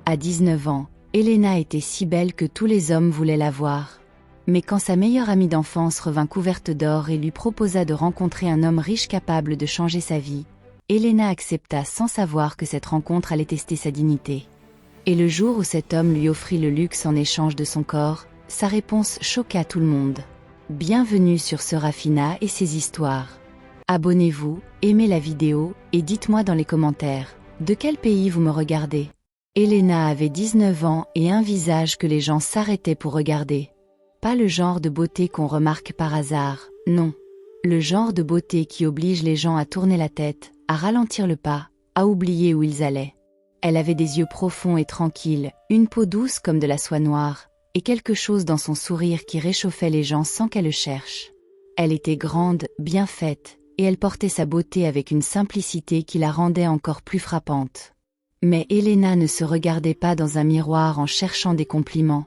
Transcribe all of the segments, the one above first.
À 19 ans, Elena était si belle que tous les hommes voulaient la voir. Mais quand sa meilleure amie d'enfance revint couverte d'or et lui proposa de rencontrer un homme riche capable de changer sa vie, Elena accepta sans savoir que cette rencontre allait tester sa dignité. Et le jour où cet homme lui offrit le luxe en échange de son corps, sa réponse choqua tout le monde. Bienvenue sur Serafina et ses histoires. Abonnez-vous, aimez la vidéo et dites-moi dans les commentaires, de quel pays vous me regardez? Elena avait 19 ans et un visage que les gens s'arrêtaient pour regarder. Pas le genre de beauté qu'on remarque par hasard, non. Le genre de beauté qui oblige les gens à tourner la tête, à ralentir le pas, à oublier où ils allaient. Elle avait des yeux profonds et tranquilles, une peau douce comme de la soie noire, et quelque chose dans son sourire qui réchauffait les gens sans qu'elle le cherche. Elle était grande, bien faite, et elle portait sa beauté avec une simplicité qui la rendait encore plus frappante. Mais Elena ne se regardait pas dans un miroir en cherchant des compliments.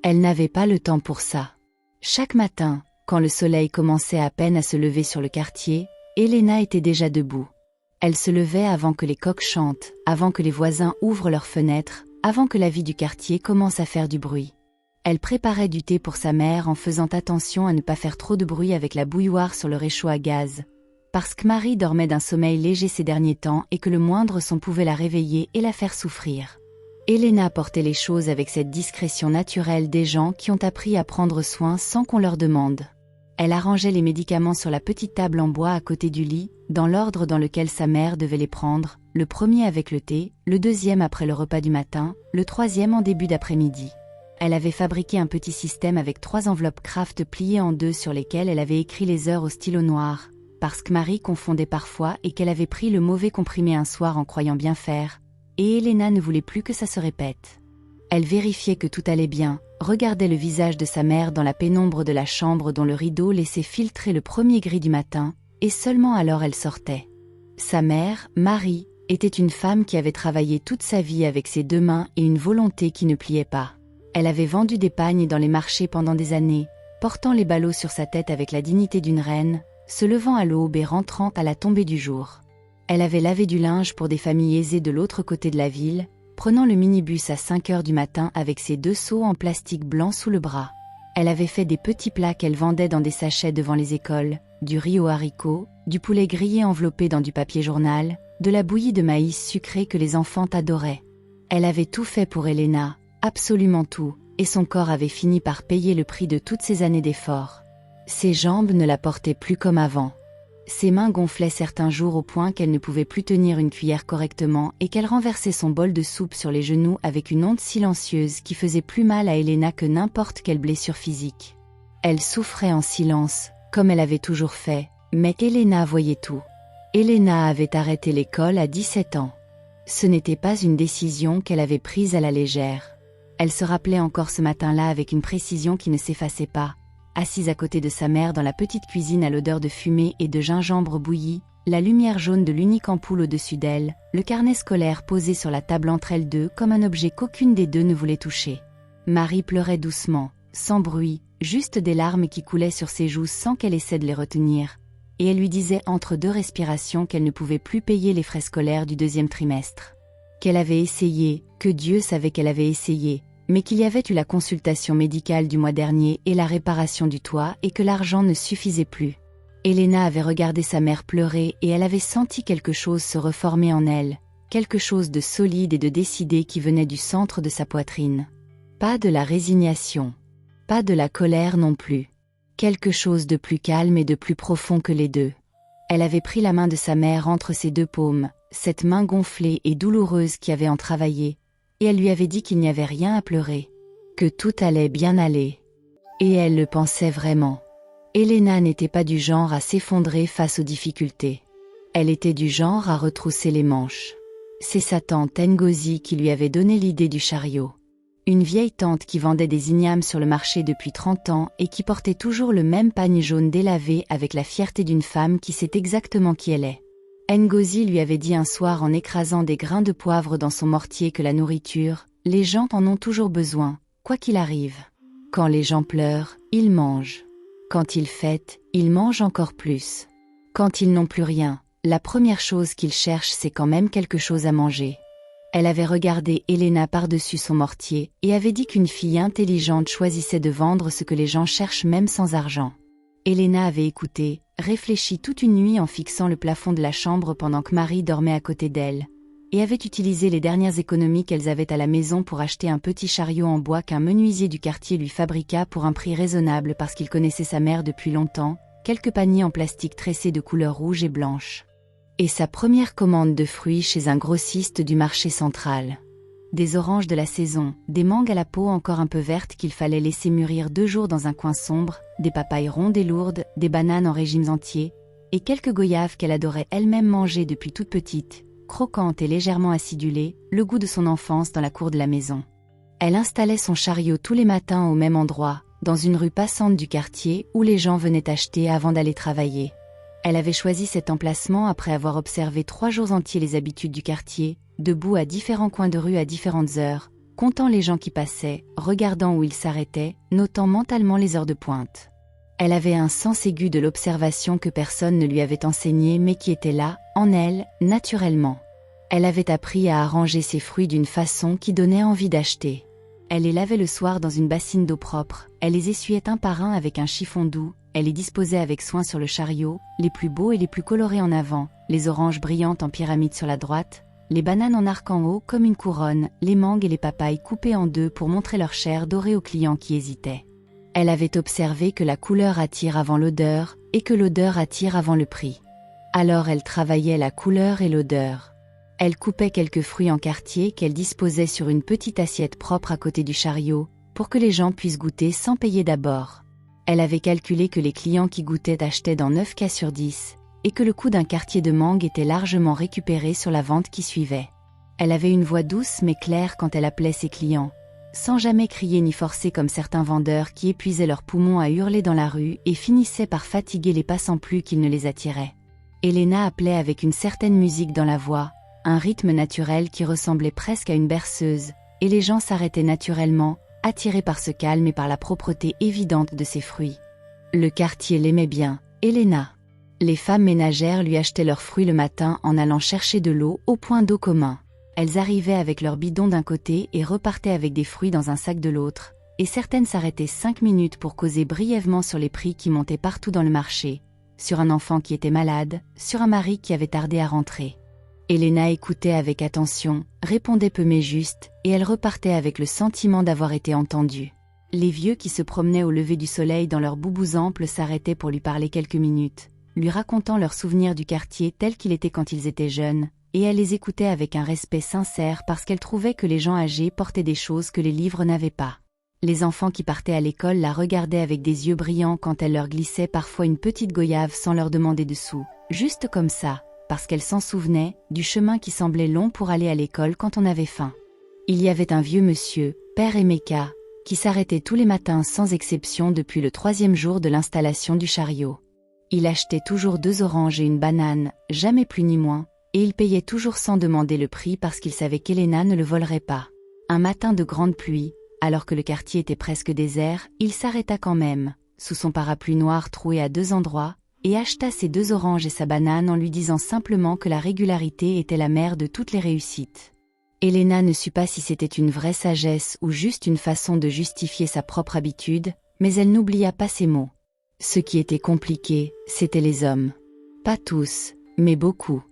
Elle n'avait pas le temps pour ça. Chaque matin, quand le soleil commençait à peine à se lever sur le quartier, Elena était déjà debout. Elle se levait avant que les coqs chantent, avant que les voisins ouvrent leurs fenêtres, avant que la vie du quartier commence à faire du bruit. Elle préparait du thé pour sa mère en faisant attention à ne pas faire trop de bruit avec la bouilloire sur le réchaud à gaz, parce que Marie dormait d'un sommeil léger ces derniers temps et que le moindre son pouvait la réveiller et la faire souffrir. Elena portait les choses avec cette discrétion naturelle des gens qui ont appris à prendre soin sans qu'on leur demande. Elle arrangeait les médicaments sur la petite table en bois à côté du lit, dans l'ordre dans lequel sa mère devait les prendre, le premier avec le thé, le deuxième après le repas du matin, le troisième en début d'après-midi. Elle avait fabriqué un petit système avec 3 enveloppes Kraft pliées en 2 sur lesquelles elle avait écrit les heures au stylo noir, parce que Marie confondait parfois et qu'elle avait pris le mauvais comprimé un soir en croyant bien faire, et Elena ne voulait plus que ça se répète. Elle vérifiait que tout allait bien, regardait le visage de sa mère dans la pénombre de la chambre dont le rideau laissait filtrer le premier gris du matin, et seulement alors elle sortait. Sa mère, Marie, était une femme qui avait travaillé toute sa vie avec ses 2 mains et une volonté qui ne pliait pas. Elle avait vendu des pagnes dans les marchés pendant des années, portant les ballots sur sa tête avec la dignité d'une reine, se levant à l'aube et rentrant à la tombée du jour. Elle avait lavé du linge pour des familles aisées de l'autre côté de la ville, prenant le minibus à 5 heures du matin avec ses 2 seaux en plastique blanc sous le bras. Elle avait fait des petits plats qu'elle vendait dans des sachets devant les écoles, du riz aux haricots, du poulet grillé enveloppé dans du papier journal, de la bouillie de maïs sucré que les enfants adoraient. Elle avait tout fait pour Elena, absolument tout, et son corps avait fini par payer le prix de toutes ces années d'efforts. Ses jambes ne la portaient plus comme avant. Ses mains gonflaient certains jours au point qu'elle ne pouvait plus tenir une cuillère correctement et qu'elle renversait son bol de soupe sur les genoux avec une honte silencieuse qui faisait plus mal à Elena que n'importe quelle blessure physique. Elle souffrait en silence, comme elle avait toujours fait, mais Elena voyait tout. Elena avait arrêté l'école à 17 ans. Ce n'était pas une décision qu'elle avait prise à la légère. Elle se rappelait encore ce matin-là avec une précision qui ne s'effaçait pas. Assise à côté de sa mère dans la petite cuisine à l'odeur de fumée et de gingembre bouilli, la lumière jaune de l'unique ampoule au-dessus d'elle, le carnet scolaire posé sur la table entre elles deux comme un objet qu'aucune des deux ne voulait toucher. Marie pleurait doucement, sans bruit, juste des larmes qui coulaient sur ses joues sans qu'elle essaie de les retenir, et elle lui disait entre 2 respirations qu'elle ne pouvait plus payer les frais scolaires du 2e trimestre. Qu'elle avait essayé, que Dieu savait qu'elle avait essayé, mais qu'il y avait eu la consultation médicale du mois dernier et la réparation du toit et que l'argent ne suffisait plus. Elena avait regardé sa mère pleurer et elle avait senti quelque chose se reformer en elle, quelque chose de solide et de décidé qui venait du centre de sa poitrine. Pas de la résignation. Pas de la colère non plus. Quelque chose de plus calme et de plus profond que les deux. Elle avait pris la main de sa mère entre ses 2 paumes, cette main gonflée et douloureuse qui avait en travaillé, et elle lui avait dit qu'il n'y avait rien à pleurer, que tout allait bien aller. Et elle le pensait vraiment. Elena n'était pas du genre à s'effondrer face aux difficultés. Elle était du genre à retrousser les manches. C'est sa tante Ngozi qui lui avait donné l'idée du chariot. Une vieille tante qui vendait des ignames sur le marché depuis 30 ans et qui portait toujours le même pagne jaune délavé avec la fierté d'une femme qui sait exactement qui elle est. Ngozi lui avait dit un soir en écrasant des grains de poivre dans son mortier que la nourriture, les gens en ont toujours besoin, quoi qu'il arrive. Quand les gens pleurent, ils mangent. Quand ils fêtent, ils mangent encore plus. Quand ils n'ont plus rien, la première chose qu'ils cherchent c'est quand même quelque chose à manger. Elle avait regardé Elena par-dessus son mortier et avait dit qu'une fille intelligente choisissait de vendre ce que les gens cherchent même sans argent. Elena avait écouté, réfléchi toute une nuit en fixant le plafond de la chambre pendant que Marie dormait à côté d'elle, et avait utilisé les dernières économies qu'elles avaient à la maison pour acheter un petit chariot en bois qu'un menuisier du quartier lui fabriqua pour un prix raisonnable parce qu'il connaissait sa mère depuis longtemps, quelques paniers en plastique tressés de couleurs rouge et blanche. Et sa première commande de fruits chez un grossiste du marché central. Des oranges de la saison, des mangues à la peau encore un peu verte qu'il fallait laisser mûrir 2 jours dans un coin sombre, des papayes rondes et lourdes, des bananes en régimes entiers, et quelques goyaves qu'elle adorait elle-même manger depuis toute petite, croquantes et légèrement acidulées, le goût de son enfance dans la cour de la maison. Elle installait son chariot tous les matins au même endroit, dans une rue passante du quartier où les gens venaient acheter avant d'aller travailler. Elle avait choisi cet emplacement après avoir observé 3 jours entiers les habitudes du quartier, debout à différents coins de rue à différentes heures, comptant les gens qui passaient, regardant où ils s'arrêtaient, notant mentalement les heures de pointe. Elle avait un sens aigu de l'observation que personne ne lui avait enseigné mais qui était là, en elle, naturellement. Elle avait appris à arranger ses fruits d'une façon qui donnait envie d'acheter. Elle les lavait le soir dans une bassine d'eau propre, elle les essuyait un par un avec un chiffon doux, elle les disposait avec soin sur le chariot, les plus beaux et les plus colorés en avant, les oranges brillantes en pyramide sur la droite, les bananes en arc en haut comme une couronne, les mangues et les papayes coupées en 2 pour montrer leur chair dorée aux clients qui hésitaient. Elle avait observé que la couleur attire avant l'odeur, et que l'odeur attire avant le prix. Alors elle travaillait la couleur et l'odeur. Elle coupait quelques fruits en quartier qu'elle disposait sur une petite assiette propre à côté du chariot, pour que les gens puissent goûter sans payer d'abord. Elle avait calculé que les clients qui goûtaient achetaient dans 9 cas sur 10, et que le coût d'un quartier de mangue était largement récupéré sur la vente qui suivait. Elle avait une voix douce mais claire quand elle appelait ses clients, sans jamais crier ni forcer comme certains vendeurs qui épuisaient leurs poumons à hurler dans la rue et finissaient par fatiguer les passants plus qu'ils ne les attiraient. Elena appelait avec une certaine musique dans la voix, un rythme naturel qui ressemblait presque à une berceuse, et les gens s'arrêtaient naturellement, attirés par ce calme et par la propreté évidente de ses fruits. Le quartier l'aimait bien, Elena. Les femmes ménagères lui achetaient leurs fruits le matin en allant chercher de l'eau au point d'eau commun. Elles arrivaient avec leur bidon d'un côté et repartaient avec des fruits dans un sac de l'autre, et certaines s'arrêtaient 5 minutes pour causer brièvement sur les prix qui montaient partout dans le marché, sur un enfant qui était malade, sur un mari qui avait tardé à rentrer. Elena écoutait avec attention, répondait peu mais juste, et elle repartait avec le sentiment d'avoir été entendue. Les vieux qui se promenaient au lever du soleil dans leurs boubous amples s'arrêtaient pour lui parler quelques minutes, lui racontant leurs souvenirs du quartier tel qu'il était quand ils étaient jeunes, et elle les écoutait avec un respect sincère parce qu'elle trouvait que les gens âgés portaient des choses que les livres n'avaient pas. Les enfants qui partaient à l'école la regardaient avec des yeux brillants quand elle leur glissait parfois une petite goyave sans leur demander de sous, juste comme ça, parce qu'elle s'en souvenait, du chemin qui semblait long pour aller à l'école quand on avait faim. Il y avait un vieux monsieur, Père Emeka, qui s'arrêtait tous les matins sans exception depuis le 3e jour de l'installation du chariot. Il achetait toujours 2 oranges et une banane, jamais plus ni moins, et il payait toujours sans demander le prix parce qu'il savait qu'Elena ne le volerait pas. Un matin de grande pluie, alors que le quartier était presque désert, il s'arrêta quand même, sous son parapluie noir troué à 2 endroits, et acheta ses 2 oranges et sa banane en lui disant simplement que la régularité était la mère de toutes les réussites. Elena ne sut pas si c'était une vraie sagesse ou juste une façon de justifier sa propre habitude, mais elle n'oublia pas ces mots. Ce qui était compliqué, c'étaient les hommes. Pas tous, mais beaucoup.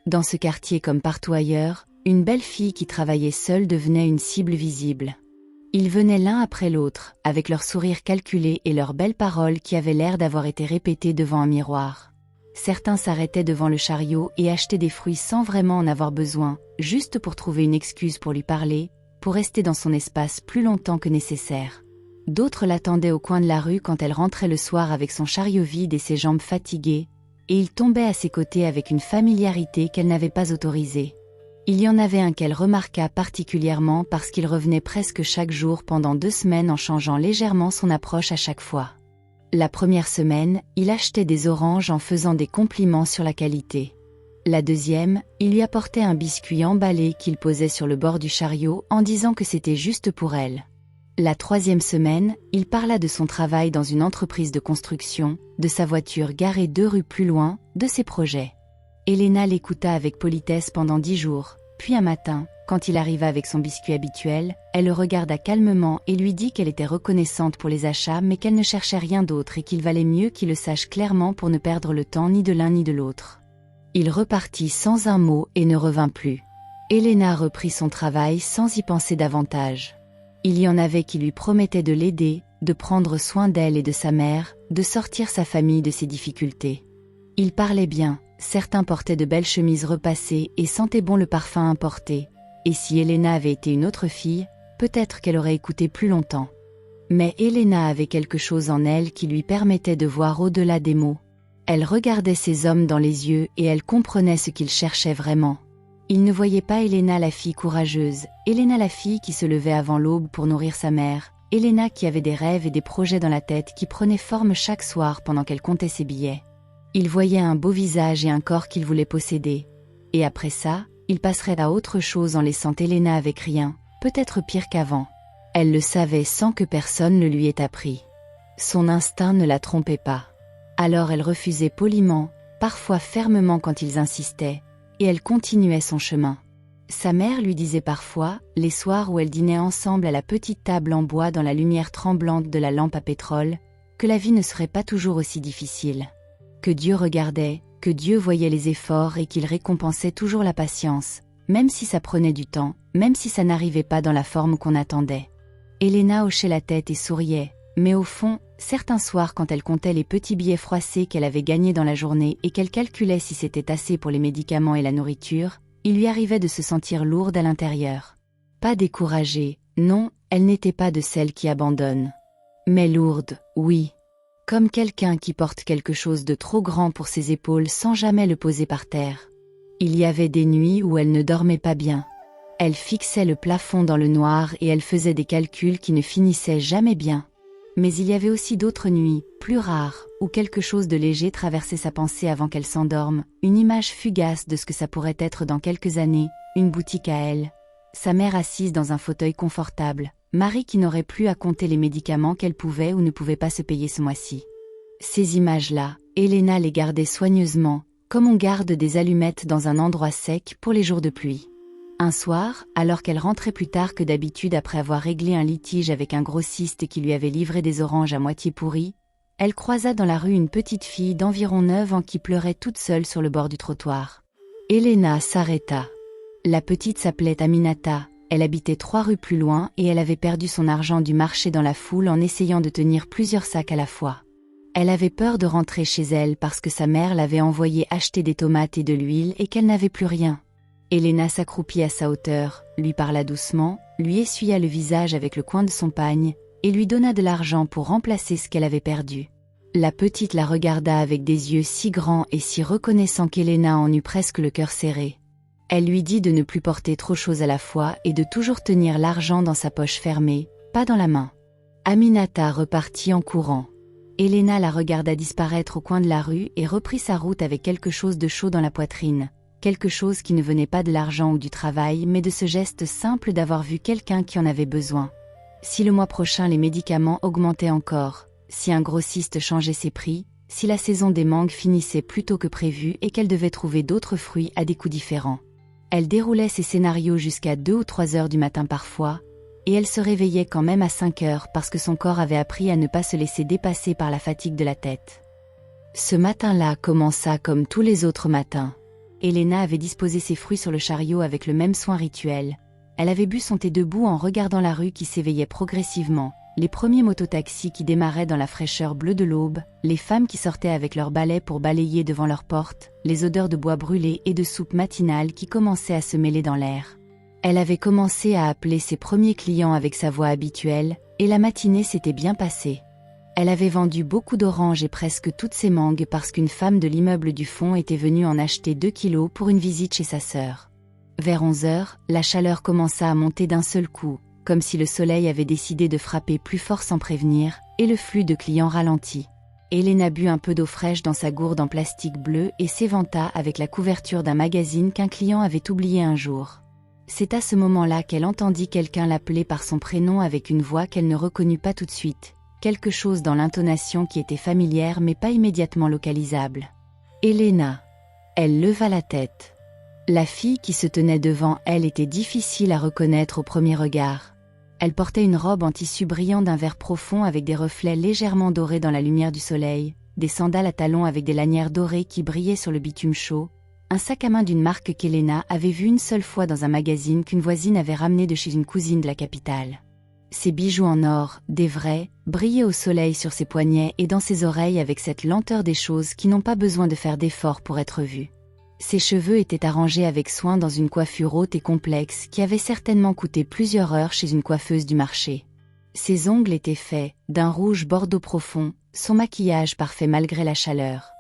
Dans ce quartier comme partout ailleurs, une belle fille qui travaillait seule devenait une cible visible. Ils venaient l'un après l'autre, avec leur sourire calculé et leurs belles paroles qui avaient l'air d'avoir été répétées devant un miroir. Certains s'arrêtaient devant le chariot et achetaient des fruits sans vraiment en avoir besoin, juste pour trouver une excuse pour lui parler, pour rester dans son espace plus longtemps que nécessaire. D'autres l'attendaient au coin de la rue quand elle rentrait le soir avec son chariot vide et ses jambes fatiguées, et il tombait à ses côtés avec une familiarité qu'elle n'avait pas autorisée. Il y en avait un qu'elle remarqua particulièrement parce qu'il revenait presque chaque jour pendant 2 semaines en changeant légèrement son approche à chaque fois. La première semaine, il achetait des oranges en faisant des compliments sur la qualité. La deuxième, il lui apportait un biscuit emballé qu'il posait sur le bord du chariot en disant que c'était juste pour elle. La 3e semaine, il parla de son travail dans une entreprise de construction, de sa voiture garée 2 rues plus loin, de ses projets. Elena l'écouta avec politesse pendant 10 jours, Puis un matin, quand il arriva avec son biscuit habituel, elle le regarda calmement et lui dit qu'elle était reconnaissante pour les achats mais qu'elle ne cherchait rien d'autre et qu'il valait mieux qu'il le sache clairement pour ne perdre le temps ni de l'un ni de l'autre. Il repartit sans un mot et ne revint plus. Elena reprit son travail sans y penser davantage. Il y en avait qui lui promettaient de l'aider, de prendre soin d'elle et de sa mère, de sortir sa famille de ses difficultés. Ils parlaient bien, certains portaient de belles chemises repassées et sentaient bon le parfum importé, et si Elena avait été une autre fille, peut-être qu'elle aurait écouté plus longtemps. Mais Elena avait quelque chose en elle qui lui permettait de voir au-delà des mots. Elle regardait ces hommes dans les yeux et elle comprenait ce qu'ils cherchaient vraiment. Ils ne voyaient pas Elena la fille courageuse, Elena la fille qui se levait avant l'aube pour nourrir sa mère, Elena qui avait des rêves et des projets dans la tête qui prenaient forme chaque soir pendant qu'elle comptait ses billets. Ils voyaient un beau visage et un corps qu'ils voulaient posséder. Et après ça, ils passeraient à autre chose en laissant Elena avec rien, peut-être pire qu'avant. Elle le savait sans que personne ne lui ait appris. Son instinct ne la trompait pas. Alors elle refusait poliment, parfois fermement quand ils insistaient, et elle continuait son chemin. Sa mère lui disait parfois, les soirs où elles dînaient ensemble à la petite table en bois dans la lumière tremblante de la lampe à pétrole, que la vie ne serait pas toujours aussi difficile. Que Dieu regardait, que Dieu voyait les efforts et qu'il récompensait toujours la patience, même si ça prenait du temps, même si ça n'arrivait pas dans la forme qu'on attendait. Elena hochait la tête et souriait, mais au fond, certains soirs quand elle comptait les petits billets froissés qu'elle avait gagnés dans la journée et qu'elle calculait si c'était assez pour les médicaments et la nourriture, il lui arrivait de se sentir lourde à l'intérieur. Pas découragée, non, elle n'était pas de celles qui abandonnent. Mais lourde, oui. Comme quelqu'un qui porte quelque chose de trop grand pour ses épaules sans jamais le poser par terre. Il y avait des nuits où elle ne dormait pas bien. Elle fixait le plafond dans le noir et elle faisait des calculs qui ne finissaient jamais bien. Mais il y avait aussi d'autres nuits, plus rares, où quelque chose de léger traversait sa pensée avant qu'elle s'endorme, une image fugace de ce que ça pourrait être dans quelques années, une boutique à elle, sa mère assise dans un fauteuil confortable, Marie qui n'aurait plus à compter les médicaments qu'elle pouvait ou ne pouvait pas se payer ce mois-ci. Ces images-là, Elena les gardait soigneusement, comme on garde des allumettes dans un endroit sec pour les jours de pluie. Un soir, alors qu'elle rentrait plus tard que d'habitude après avoir réglé un litige avec un grossiste qui lui avait livré des oranges à moitié pourries, elle croisa dans la rue une petite fille d'environ 9 ans qui pleurait toute seule sur le bord du trottoir. Elena s'arrêta. La petite s'appelait Aminata, elle habitait 3 rues plus loin et elle avait perdu son argent du marché dans la foule en essayant de tenir plusieurs sacs à la fois. Elle avait peur de rentrer chez elle parce que sa mère l'avait envoyée acheter des tomates et de l'huile et qu'elle n'avait plus rien. Elena s'accroupit à sa hauteur, lui parla doucement, lui essuya le visage avec le coin de son pagne, et lui donna de l'argent pour remplacer ce qu'elle avait perdu. La petite la regarda avec des yeux si grands et si reconnaissants qu'Elena en eut presque le cœur serré. Elle lui dit de ne plus porter trop chose à la fois et de toujours tenir l'argent dans sa poche fermée, pas dans la main. Aminata repartit en courant. Elena la regarda disparaître au coin de la rue et reprit sa route avec quelque chose de chaud dans la poitrine. Quelque chose qui ne venait pas de l'argent ou du travail mais de ce geste simple d'avoir vu quelqu'un qui en avait besoin. Si le mois prochain les médicaments augmentaient encore, si un grossiste changeait ses prix, si la saison des mangues finissait plus tôt que prévu et qu'elle devait trouver d'autres fruits à des coûts différents. Elle déroulait ses scénarios jusqu'à 2 ou 3 heures du matin parfois, et elle se réveillait quand même à 5 heures parce que son corps avait appris à ne pas se laisser dépasser par la fatigue de la tête. Ce matin-là commença comme tous les autres matins. Elena avait disposé ses fruits sur le chariot avec le même soin rituel. Elle avait bu son thé debout en regardant la rue qui s'éveillait progressivement, les premiers mototaxis qui démarraient dans la fraîcheur bleue de l'aube, les femmes qui sortaient avec leurs balais pour balayer devant leurs portes, les odeurs de bois brûlé et de soupe matinale qui commençaient à se mêler dans l'air. Elle avait commencé à appeler ses premiers clients avec sa voix habituelle, et la matinée s'était bien passée. Elle avait vendu beaucoup d'oranges et presque toutes ses mangues parce qu'une femme de l'immeuble du fond était venue en acheter 2 kilos pour une visite chez sa sœur. Vers 11 heures, la chaleur commença à monter d'un seul coup, comme si le soleil avait décidé de frapper plus fort sans prévenir, et le flux de clients ralentit. Elena but un peu d'eau fraîche dans sa gourde en plastique bleu et s'éventa avec la couverture d'un magazine qu'un client avait oublié un jour. C'est à ce moment-là qu'elle entendit quelqu'un l'appeler par son prénom avec une voix qu'elle ne reconnut pas tout de suite. Quelque chose dans l'intonation qui était familière mais pas immédiatement localisable. Elena. Elle leva la tête. La fille qui se tenait devant elle était difficile à reconnaître au premier regard. Elle portait une robe en tissu brillant d'un vert profond avec des reflets légèrement dorés dans la lumière du soleil, des sandales à talons avec des lanières dorées qui brillaient sur le bitume chaud, un sac à main d'une marque qu'Elena avait vu une seule fois dans un magazine qu'une voisine avait ramené de chez une cousine de la capitale. Ses bijoux en or, des vrais, brillaient au soleil sur ses poignets et dans ses oreilles avec cette lenteur des choses qui n'ont pas besoin de faire d'efforts pour être vues. Ses cheveux étaient arrangés avec soin dans une coiffure haute et complexe qui avait certainement coûté plusieurs heures chez une coiffeuse du marché. Ses ongles étaient faits, d'un rouge bordeaux profond, son maquillage parfait malgré la chaleur.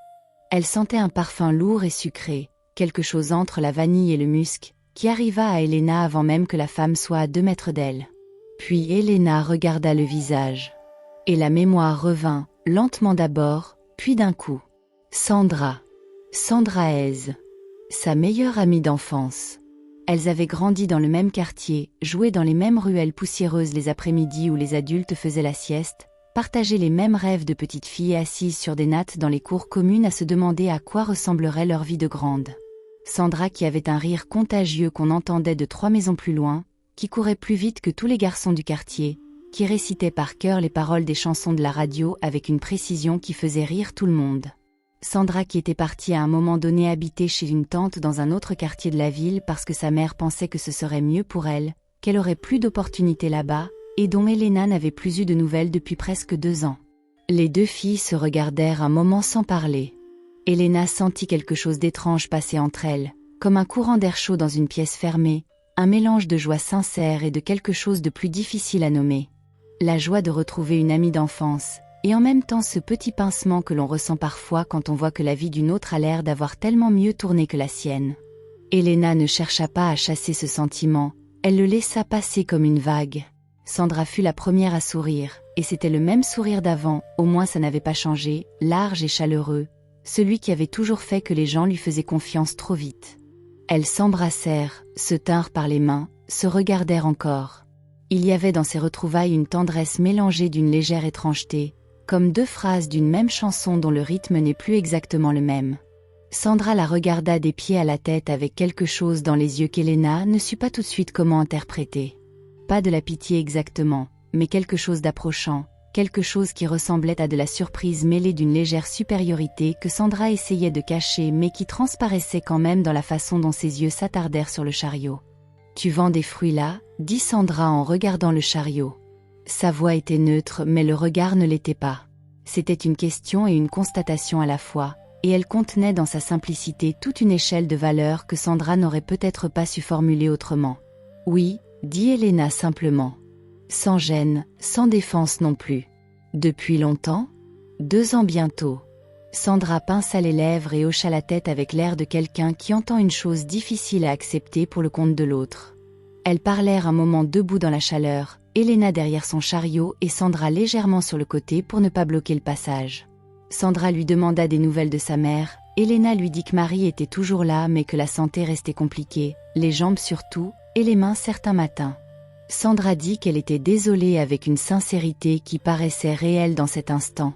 Elle sentait un parfum lourd et sucré, quelque chose entre la vanille et le musc, qui arriva à Elena avant même que la femme soit à 2 mètres d'elle. Puis Elena regarda le visage. Et la mémoire revint, lentement d'abord, puis d'un coup. Sandra Haise. Sa meilleure amie d'enfance. Elles avaient grandi dans le même quartier, joué dans les mêmes ruelles poussiéreuses les après-midi où les adultes faisaient la sieste, partagé les mêmes rêves de petites filles assises sur des nattes dans les cours communes à se demander à quoi ressemblerait leur vie de grande. Sandra qui avait un rire contagieux qu'on entendait de 3 maisons plus loin, qui courait plus vite que tous les garçons du quartier, qui récitait par cœur les paroles des chansons de la radio avec une précision qui faisait rire tout le monde. Sandra qui était partie à un moment donné habiter chez une tante dans un autre quartier de la ville parce que sa mère pensait que ce serait mieux pour elle, qu'elle aurait plus d'opportunités là-bas, et dont Elena n'avait plus eu de nouvelles depuis presque 2 ans. Les 2 filles se regardèrent un moment sans parler. Elena sentit quelque chose d'étrange passer entre elles, comme un courant d'air chaud dans une pièce fermée, un mélange de joie sincère et de quelque chose de plus difficile à nommer. La joie de retrouver une amie d'enfance, et en même temps ce petit pincement que l'on ressent parfois quand on voit que la vie d'une autre a l'air d'avoir tellement mieux tourné que la sienne. Elena ne chercha pas à chasser ce sentiment, elle le laissa passer comme une vague. Sandra fut la première à sourire, et c'était le même sourire d'avant, au moins ça n'avait pas changé, large et chaleureux, celui qui avait toujours fait que les gens lui faisaient confiance trop vite. Elles s'embrassèrent, se tinrent par les mains, se regardèrent encore. Il y avait dans ces retrouvailles une tendresse mélangée d'une légère étrangeté, comme 2 phrases d'une même chanson dont le rythme n'est plus exactement le même. Sandra la regarda des pieds à la tête avec quelque chose dans les yeux qu'Elena ne sut pas tout de suite comment interpréter. Pas de la pitié exactement, mais quelque chose d'approchant, quelque chose qui ressemblait à de la surprise mêlée d'une légère supériorité que Sandra essayait de cacher mais qui transparaissait quand même dans la façon dont ses yeux s'attardèrent sur le chariot. « Tu vends des fruits là ?» dit Sandra en regardant le chariot. Sa voix était neutre mais le regard ne l'était pas. C'était une question et une constatation à la fois, et elle contenait dans sa simplicité toute une échelle de valeurs que Sandra n'aurait peut-être pas su formuler autrement. « Oui », dit Elena simplement. Sans gêne, sans défense non plus. « Depuis longtemps ?» « 2 ans bientôt. » Sandra pinça les lèvres et hocha la tête avec l'air de quelqu'un qui entend une chose difficile à accepter pour le compte de l'autre. Elles parlèrent un moment debout dans la chaleur, Elena derrière son chariot et Sandra légèrement sur le côté pour ne pas bloquer le passage. Sandra lui demanda des nouvelles de sa mère, Elena lui dit que Marie était toujours là mais que la santé restait compliquée, les jambes surtout, et les mains certains matins. Sandra dit qu'elle était désolée avec une sincérité qui paraissait réelle dans cet instant.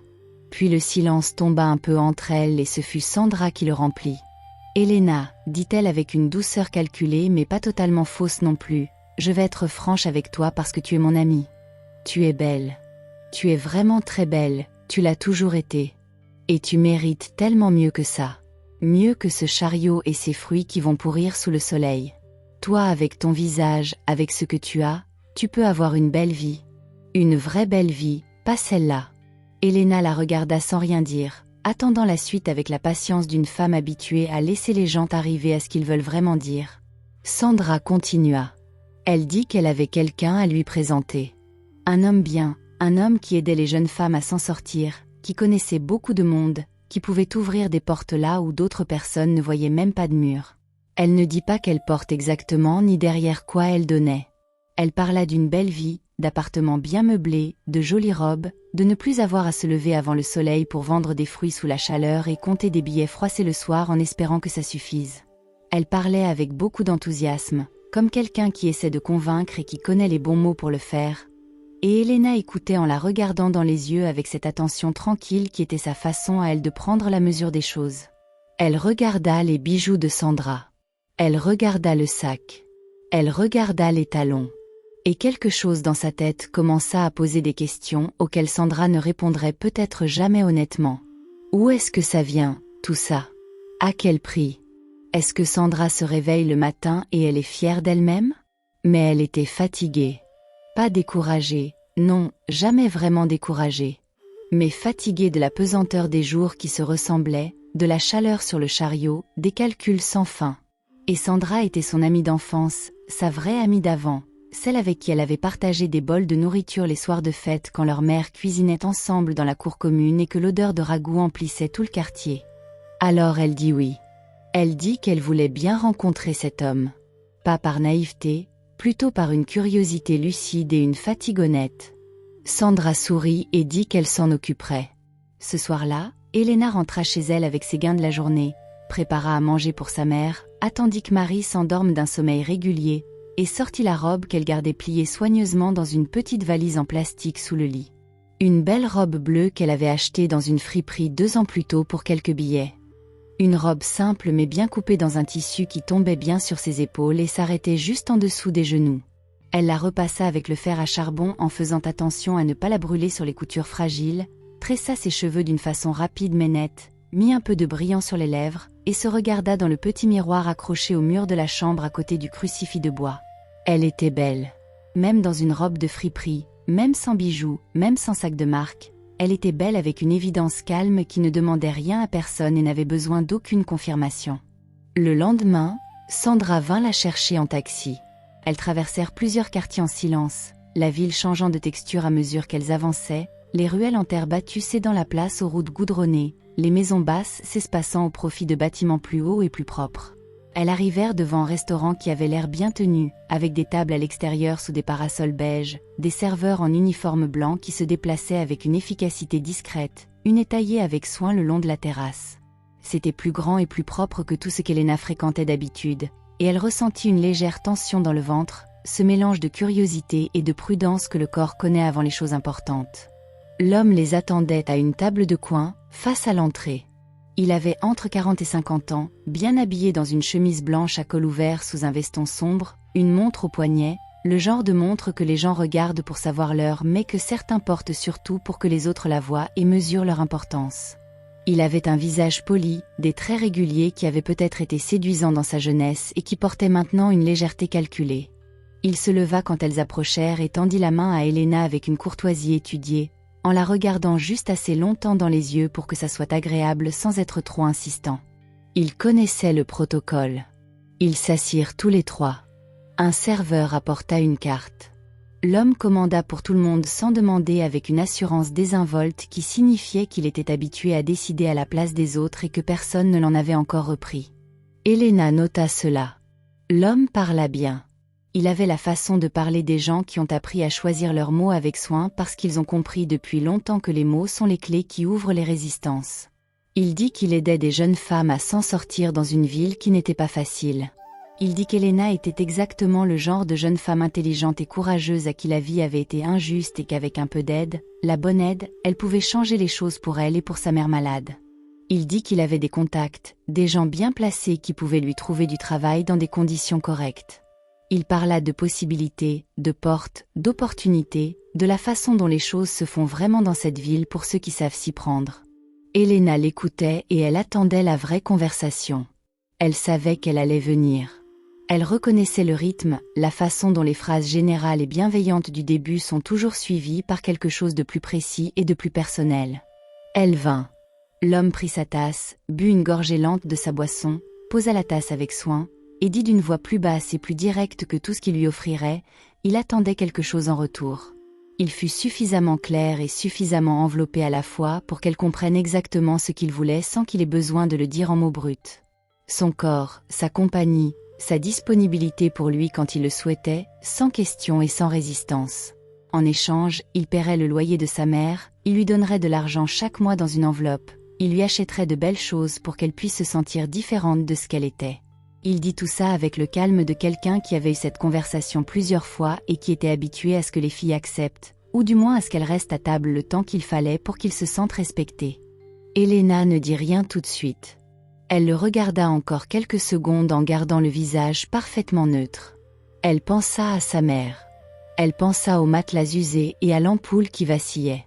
Puis le silence tomba un peu entre elles et ce fut Sandra qui le remplit. « Elena, dit-elle avec une douceur calculée mais pas totalement fausse non plus, je vais être franche avec toi parce que tu es mon amie. Tu es belle. Tu es vraiment très belle, tu l'as toujours été. Et tu mérites tellement mieux que ça. Mieux que ce chariot et ces fruits qui vont pourrir sous le soleil. Toi avec ton visage, avec ce que tu as, tu peux avoir une belle vie. Une vraie belle vie, pas celle-là. » Elena la regarda sans rien dire, attendant la suite avec la patience d'une femme habituée à laisser les gens arriver à ce qu'ils veulent vraiment dire. Sandra continua. Elle dit qu'elle avait quelqu'un à lui présenter. Un homme bien, un homme qui aidait les jeunes femmes à s'en sortir, qui connaissait beaucoup de monde, qui pouvait ouvrir des portes là où d'autres personnes ne voyaient même pas de mur. Elle ne dit pas quelle porte exactement ni derrière quoi elle donnait. Elle parla d'une belle vie, d'appartements bien meublés, de jolies robes, de ne plus avoir à se lever avant le soleil pour vendre des fruits sous la chaleur et compter des billets froissés le soir en espérant que ça suffise. Elle parlait avec beaucoup d'enthousiasme, comme quelqu'un qui essaie de convaincre et qui connaît les bons mots pour le faire. Et Elena écoutait en la regardant dans les yeux avec cette attention tranquille qui était sa façon à elle de prendre la mesure des choses. Elle regarda les bijoux de Sandra. Elle regarda le sac. Elle regarda les talons. Et quelque chose dans sa tête commença à poser des questions auxquelles Sandra ne répondrait peut-être jamais honnêtement. Où est-ce que ça vient, tout ça? À quel prix? Est-ce que Sandra se réveille le matin et elle est fière d'elle-même? Mais elle était fatiguée. Pas découragée, non, jamais vraiment découragée. Mais fatiguée de la pesanteur des jours qui se ressemblaient, de la chaleur sur le chariot, des calculs sans fin. Et Sandra était son amie d'enfance, sa vraie amie d'avant, celle avec qui elle avait partagé des bols de nourriture les soirs de fête quand leur mère cuisinait ensemble dans la cour commune et que l'odeur de ragoût emplissait tout le quartier. Alors elle dit oui. Elle dit qu'elle voulait bien rencontrer cet homme. Pas par naïveté, plutôt par une curiosité lucide et une fatigue honnête. Sandra sourit et dit qu'elle s'en occuperait. Ce soir-là, Elena rentra chez elle avec ses gains de la journée, prépara à manger pour sa mère, attendit que Marie s'endorme d'un sommeil régulier, et sortit la robe qu'elle gardait pliée soigneusement dans une petite valise en plastique sous le lit. Une belle robe bleue qu'elle avait achetée dans une friperie 2 ans plus tôt pour quelques billets. Une robe simple mais bien coupée dans un tissu qui tombait bien sur ses épaules et s'arrêtait juste en dessous des genoux. Elle la repassa avec le fer à charbon en faisant attention à ne pas la brûler sur les coutures fragiles, tressa ses cheveux d'une façon rapide mais nette, mit un peu de brillant sur les lèvres, et se regarda dans le petit miroir accroché au mur de la chambre à côté du crucifix de bois. Elle était belle. Même dans une robe de friperie, même sans bijoux, même sans sac de marque, elle était belle avec une évidence calme qui ne demandait rien à personne et n'avait besoin d'aucune confirmation. Le lendemain, Sandra vint la chercher en taxi. Elles traversèrent plusieurs quartiers en silence, la ville changeant de texture à mesure qu'elles avançaient, les ruelles en terre battue cédant la place aux routes goudronnées, les maisons basses s'espaçant au profit de bâtiments plus hauts et plus propres. Elles arrivèrent devant un restaurant qui avait l'air bien tenu, avec des tables à l'extérieur sous des parasols beiges, des serveurs en uniforme blanc qui se déplaçaient avec une efficacité discrète, une étayée avec soin le long de la terrasse. C'était plus grand et plus propre que tout ce qu'Elena fréquentait d'habitude, et elle ressentit une légère tension dans le ventre, ce mélange de curiosité et de prudence que le corps connaît avant les choses importantes. L'homme les attendait à une table de coin, face à l'entrée. Il avait entre 40 et 50 ans, bien habillé dans une chemise blanche à col ouvert sous un veston sombre, une montre au poignet, le genre de montre que les gens regardent pour savoir l'heure mais que certains portent surtout pour que les autres la voient et mesurent leur importance. Il avait un visage poli, des traits réguliers qui avaient peut-être été séduisants dans sa jeunesse et qui portaient maintenant une légèreté calculée. Il se leva quand elles approchèrent et tendit la main à Elena avec une courtoisie étudiée, en la regardant juste assez longtemps dans les yeux pour que ça soit agréable sans être trop insistant. Il connaissait le protocole. Ils s'assirent tous les trois. Un serveur apporta une carte. L'homme commanda pour tout le monde sans demander avec une assurance désinvolte qui signifiait qu'il était habitué à décider à la place des autres et que personne ne l'en avait encore repris. Elena nota cela. L'homme parla bien. Il avait la façon de parler des gens qui ont appris à choisir leurs mots avec soin parce qu'ils ont compris depuis longtemps que les mots sont les clés qui ouvrent les résistances. Il dit qu'il aidait des jeunes femmes à s'en sortir dans une ville qui n'était pas facile. Il dit qu'Elena était exactement le genre de jeune femme intelligente et courageuse à qui la vie avait été injuste et qu'avec un peu d'aide, la bonne aide, elle pouvait changer les choses pour elle et pour sa mère malade. Il dit qu'il avait des contacts, des gens bien placés qui pouvaient lui trouver du travail dans des conditions correctes. Il parla de possibilités, de portes, d'opportunités, de la façon dont les choses se font vraiment dans cette ville pour ceux qui savent s'y prendre. Elena l'écoutait et elle attendait la vraie conversation. Elle savait qu'elle allait venir. Elle reconnaissait le rythme, la façon dont les phrases générales et bienveillantes du début sont toujours suivies par quelque chose de plus précis et de plus personnel. Elle vint. L'homme prit sa tasse, but une gorgée lente de sa boisson, posa la tasse avec soin, et dit d'une voix plus basse et plus directe que tout ce qu'il lui offrirait, il attendait quelque chose en retour. Il fut suffisamment clair et suffisamment enveloppé à la fois pour qu'elle comprenne exactement ce qu'il voulait sans qu'il ait besoin de le dire en mots bruts. Son corps, sa compagnie, sa disponibilité pour lui quand il le souhaitait, sans question et sans résistance. En échange, il paierait le loyer de sa mère, il lui donnerait de l'argent chaque mois dans une enveloppe, il lui achèterait de belles choses pour qu'elle puisse se sentir différente de ce qu'elle était. Il dit tout ça avec le calme de quelqu'un qui avait eu cette conversation plusieurs fois et qui était habitué à ce que les filles acceptent, ou du moins à ce qu'elles restent à table le temps qu'il fallait pour qu'ils se sentent respectés. Elena ne dit rien tout de suite. Elle le regarda encore quelques secondes en gardant le visage parfaitement neutre. Elle pensa à sa mère. Elle pensa aux matelas usés et à l'ampoule qui vacillait.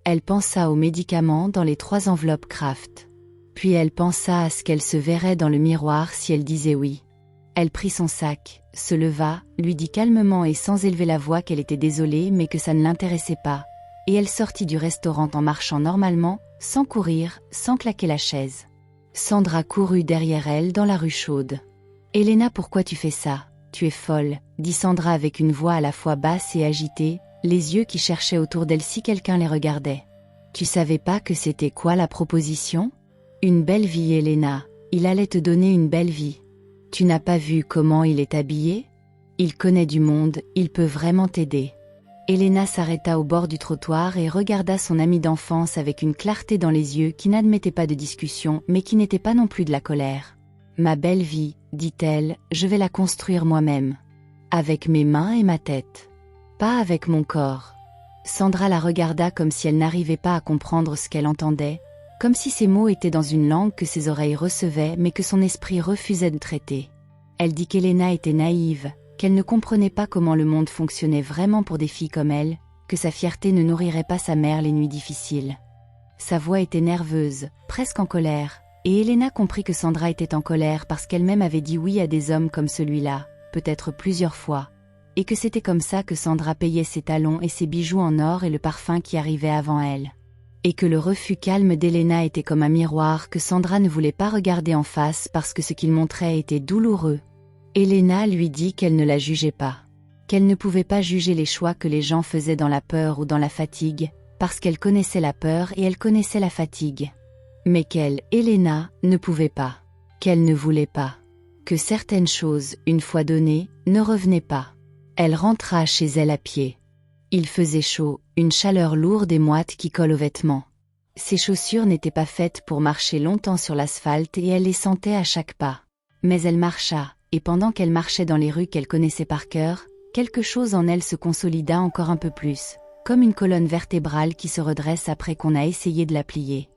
Elle pensa aux médicaments dans les 3 enveloppes Kraft. Puis elle pensa à ce qu'elle se verrait dans le miroir si elle disait oui. Elle prit son sac, se leva, lui dit calmement et sans élever la voix qu'elle était désolée mais que ça ne l'intéressait pas, et elle sortit du restaurant en marchant normalement, sans courir, sans claquer la chaise. Sandra courut derrière elle dans la rue chaude. « Elena, pourquoi tu fais ça? Tu es folle, » dit Sandra avec une voix à la fois basse et agitée, les yeux qui cherchaient autour d'elle si quelqu'un les regardait. « Tu savais pas que c'était quoi la proposition? Une belle vie, Elena, il allait te donner une belle vie. Tu n'as pas vu comment il est habillé? Il connaît du monde, il peut vraiment t'aider. » Elena s'arrêta au bord du trottoir et regarda son amie d'enfance avec une clarté dans les yeux qui n'admettait pas de discussion mais qui n'était pas non plus de la colère. « Ma belle vie, dit-elle, je vais la construire moi-même. Avec mes mains et ma tête. Pas avec mon corps. » Sandra la regarda comme si elle n'arrivait pas à comprendre ce qu'elle entendait, comme si ces mots étaient dans une langue que ses oreilles recevaient mais que son esprit refusait de traiter. Elle dit qu'Elena était naïve, qu'elle ne comprenait pas comment le monde fonctionnait vraiment pour des filles comme elle, que sa fierté ne nourrirait pas sa mère les nuits difficiles. Sa voix était nerveuse, presque en colère, et Elena comprit que Sandra était en colère parce qu'elle-même avait dit oui à des hommes comme celui-là, peut-être plusieurs fois, et que c'était comme ça que Sandra payait ses talons et ses bijoux en or et le parfum qui arrivait avant elle. Et que le refus calme d'Elena était comme un miroir que Sandra ne voulait pas regarder en face parce que ce qu'il montrait était douloureux. Elena lui dit qu'elle ne la jugeait pas, qu'elle ne pouvait pas juger les choix que les gens faisaient dans la peur ou dans la fatigue, parce qu'elle connaissait la peur et elle connaissait la fatigue. Mais qu'elle, Elena, ne pouvait pas, qu'elle ne voulait pas, que certaines choses, une fois données, ne revenaient pas. Elle rentra chez elle à pied. Il faisait chaud, une chaleur lourde et moite qui colle aux vêtements. Ses chaussures n'étaient pas faites pour marcher longtemps sur l'asphalte et elle les sentait à chaque pas. Mais elle marcha, et pendant qu'elle marchait dans les rues qu'elle connaissait par cœur, quelque chose en elle se consolida encore un peu plus, comme une colonne vertébrale qui se redresse après qu'on a essayé de la plier.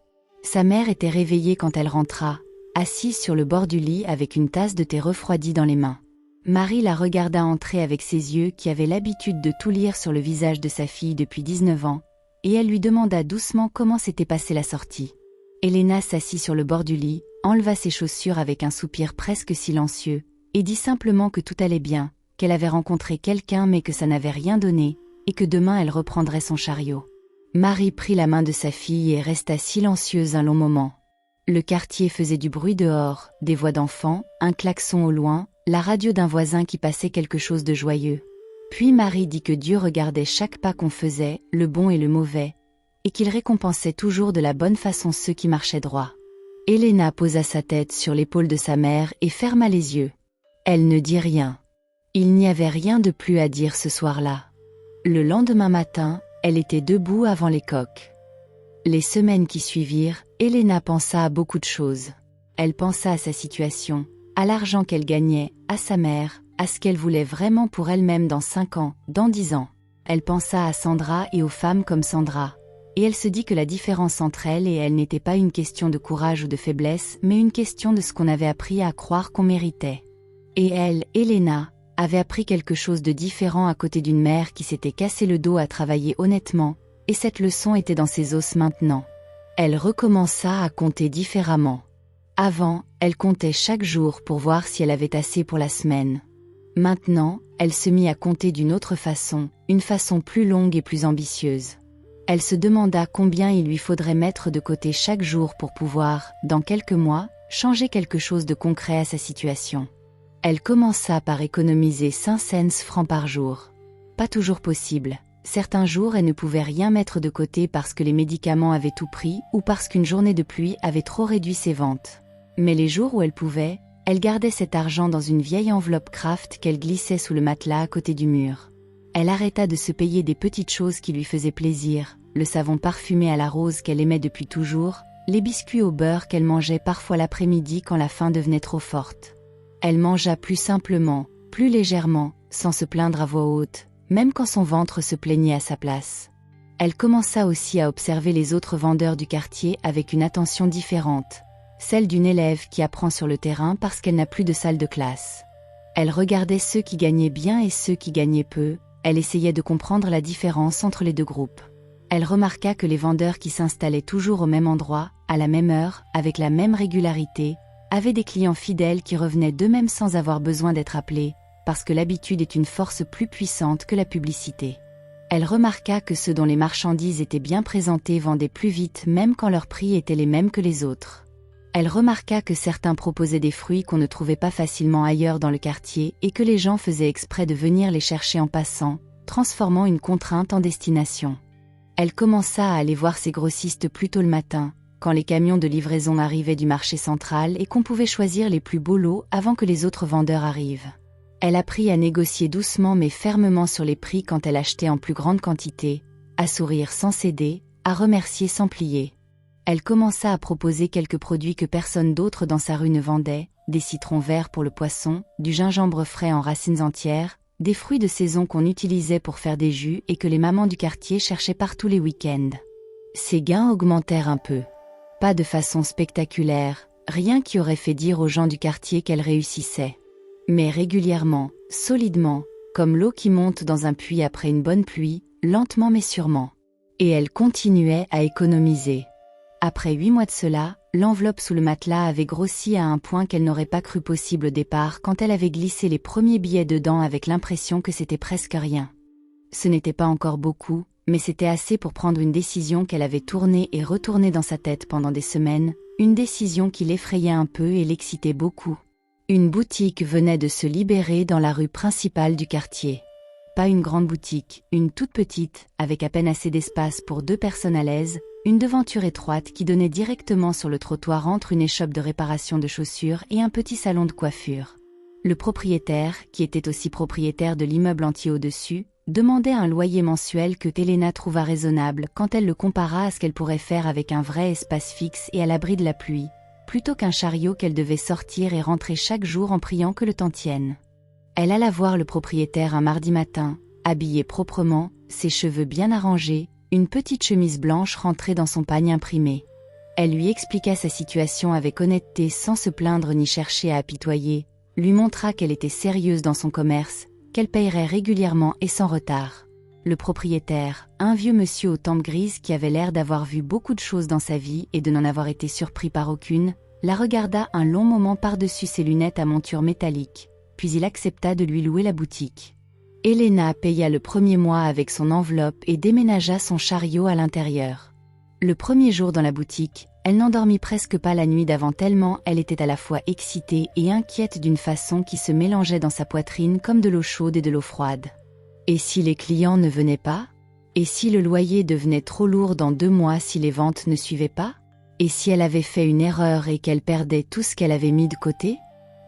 Sa mère était réveillée quand elle rentra, assise sur le bord du lit avec une tasse de thé refroidie dans les mains. Marie la regarda entrer avec ses yeux qui avaient l'habitude de tout lire sur le visage de sa fille depuis 19 ans, et elle lui demanda doucement comment s'était passée la sortie. Elena s'assit sur le bord du lit, enleva ses chaussures avec un soupir presque silencieux, et dit simplement que tout allait bien, qu'elle avait rencontré quelqu'un mais que ça n'avait rien donné, et que demain elle reprendrait son chariot. Marie prit la main de sa fille et resta silencieuse un long moment. Le quartier faisait du bruit dehors, des voix d'enfants, un klaxon au loin, la radio d'un voisin qui passait quelque chose de joyeux. Puis Marie dit que Dieu regardait chaque pas qu'on faisait, le bon et le mauvais, et qu'il récompensait toujours de la bonne façon ceux qui marchaient droit. Elena posa sa tête sur l'épaule de sa mère et ferma les yeux. Elle ne dit rien. Il n'y avait rien de plus à dire ce soir-là. Le lendemain matin, elle était debout avant les coqs. Les semaines qui suivirent, Elena pensa à beaucoup de choses. Elle pensa à sa situation, à l'argent qu'elle gagnait, à sa mère, à ce qu'elle voulait vraiment pour elle-même dans 5 ans, dans 10 ans. Elle pensa à Sandra et aux femmes comme Sandra. Et elle se dit que la différence entre elle et elle n'était pas une question de courage ou de faiblesse, mais une question de ce qu'on avait appris à croire qu'on méritait. Et elle, Elena, avait appris quelque chose de différent à côté d'une mère qui s'était cassé le dos à travailler honnêtement, et cette leçon était dans ses os maintenant. Elle recommença à compter différemment. Avant, elle comptait chaque jour pour voir si elle avait assez pour la semaine. Maintenant, elle se mit à compter d'une autre façon, une façon plus longue et plus ambitieuse. Elle se demanda combien il lui faudrait mettre de côté chaque jour pour pouvoir, dans quelques mois, changer quelque chose de concret à sa situation. Elle commença par économiser 5 francs par jour. Pas toujours possible. Certains jours elle ne pouvait rien mettre de côté parce que les médicaments avaient tout pris ou parce qu'une journée de pluie avait trop réduit ses ventes. Mais les jours où elle pouvait, elle gardait cet argent dans une vieille enveloppe Kraft qu'elle glissait sous le matelas à côté du mur. Elle arrêta de se payer des petites choses qui lui faisaient plaisir, le savon parfumé à la rose qu'elle aimait depuis toujours, les biscuits au beurre qu'elle mangeait parfois l'après-midi quand la faim devenait trop forte. Elle mangea plus simplement, plus légèrement, sans se plaindre à voix haute, même quand son ventre se plaignait à sa place. Elle commença aussi à observer les autres vendeurs du quartier avec une attention différente. celle d'une élève qui apprend sur le terrain parce qu'elle n'a plus de salle de classe. Elle regardait ceux qui gagnaient bien et ceux qui gagnaient peu, elle essayait de comprendre la différence entre les deux groupes. Elle remarqua que les vendeurs qui s'installaient toujours au même endroit, à la même heure, avec la même régularité, avaient des clients fidèles qui revenaient d'eux-mêmes sans avoir besoin d'être appelés, parce que l'habitude est une force plus puissante que la publicité. Elle remarqua que ceux dont les marchandises étaient bien présentées vendaient plus vite même quand leurs prix étaient les mêmes que les autres. Elle remarqua que certains proposaient des fruits qu'on ne trouvait pas facilement ailleurs dans le quartier et que les gens faisaient exprès de venir les chercher en passant, transformant une contrainte en destination. Elle commença à aller voir ses grossistes plus tôt le matin, quand les camions de livraison arrivaient du marché central et qu'on pouvait choisir les plus beaux lots avant que les autres vendeurs arrivent. Elle apprit à négocier doucement mais fermement sur les prix quand elle achetait en plus grande quantité, à sourire sans céder, à remercier sans plier. Elle commença à proposer quelques produits que personne d'autre dans sa rue ne vendait, des citrons verts pour le poisson, du gingembre frais en racines entières, des fruits de saison qu'on utilisait pour faire des jus et que les mamans du quartier cherchaient partout les week-ends. Ses gains augmentèrent un peu. Pas de façon spectaculaire, rien qui aurait fait dire aux gens du quartier qu'elle réussissait. Mais régulièrement, solidement, comme l'eau qui monte dans un puits après une bonne pluie, lentement mais sûrement. Et elle continuait à économiser. Après 8 mois de cela, l'enveloppe sous le matelas avait grossi à un point qu'elle n'aurait pas cru possible au départ quand elle avait glissé les premiers billets dedans avec l'impression que c'était presque rien. Ce n'était pas encore beaucoup, mais c'était assez pour prendre une décision qu'elle avait tournée et retournée dans sa tête pendant des semaines, une décision qui l'effrayait un peu et l'excitait beaucoup. Une boutique venait de se libérer dans la rue principale du quartier. Pas une grande boutique, une toute petite, avec à peine assez d'espace pour 2 personnes à l'aise, une devanture étroite qui donnait directement sur le trottoir entre une échoppe de réparation de chaussures et un petit salon de coiffure. Le propriétaire, qui était aussi propriétaire de l'immeuble entier au-dessus, demandait un loyer mensuel que Elena trouva raisonnable quand elle le compara à ce qu'elle pourrait faire avec un vrai espace fixe et à l'abri de la pluie, plutôt qu'un chariot qu'elle devait sortir et rentrer chaque jour en priant que le temps tienne. Elle alla voir le propriétaire un mardi matin, habillée proprement, ses cheveux bien arrangés, une petite chemise blanche rentrée dans son pagne imprimé. Elle lui expliqua sa situation avec honnêteté sans se plaindre ni chercher à apitoyer, lui montra qu'elle était sérieuse dans son commerce, qu'elle payerait régulièrement et sans retard. Le propriétaire, un vieux monsieur aux tempes grises qui avait l'air d'avoir vu beaucoup de choses dans sa vie et de n'en avoir été surpris par aucune, la regarda un long moment par-dessus ses lunettes à monture métallique, puis il accepta de lui louer la boutique. Elena paya le premier mois avec son enveloppe et déménagea son chariot à l'intérieur. Le premier jour dans la boutique, elle n'endormit presque pas la nuit d'avant tellement elle était à la fois excitée et inquiète d'une façon qui se mélangeait dans sa poitrine comme de l'eau chaude et de l'eau froide. Et si les clients ne venaient pas? Et si le loyer devenait trop lourd dans 2 mois si les ventes ne suivaient pas? Et si elle avait fait une erreur et qu'elle perdait tout ce qu'elle avait mis de côté?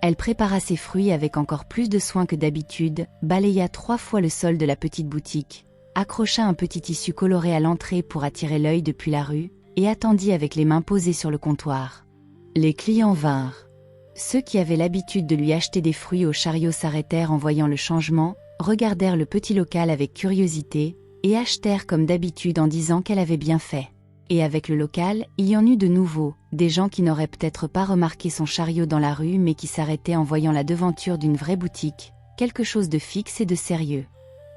Elle prépara ses fruits avec encore plus de soin que d'habitude, balaya 3 fois le sol de la petite boutique, accrocha un petit tissu coloré à l'entrée pour attirer l'œil depuis la rue, et attendit avec les mains posées sur le comptoir. Les clients vinrent. Ceux qui avaient l'habitude de lui acheter des fruits au chariot s'arrêtèrent en voyant le changement, regardèrent le petit local avec curiosité, et achetèrent comme d'habitude en disant qu'elle avait bien fait. Et avec le local, il y en eut de nouveaux, des gens qui n'auraient peut-être pas remarqué son chariot dans la rue mais qui s'arrêtaient en voyant la devanture d'une vraie boutique, quelque chose de fixe et de sérieux.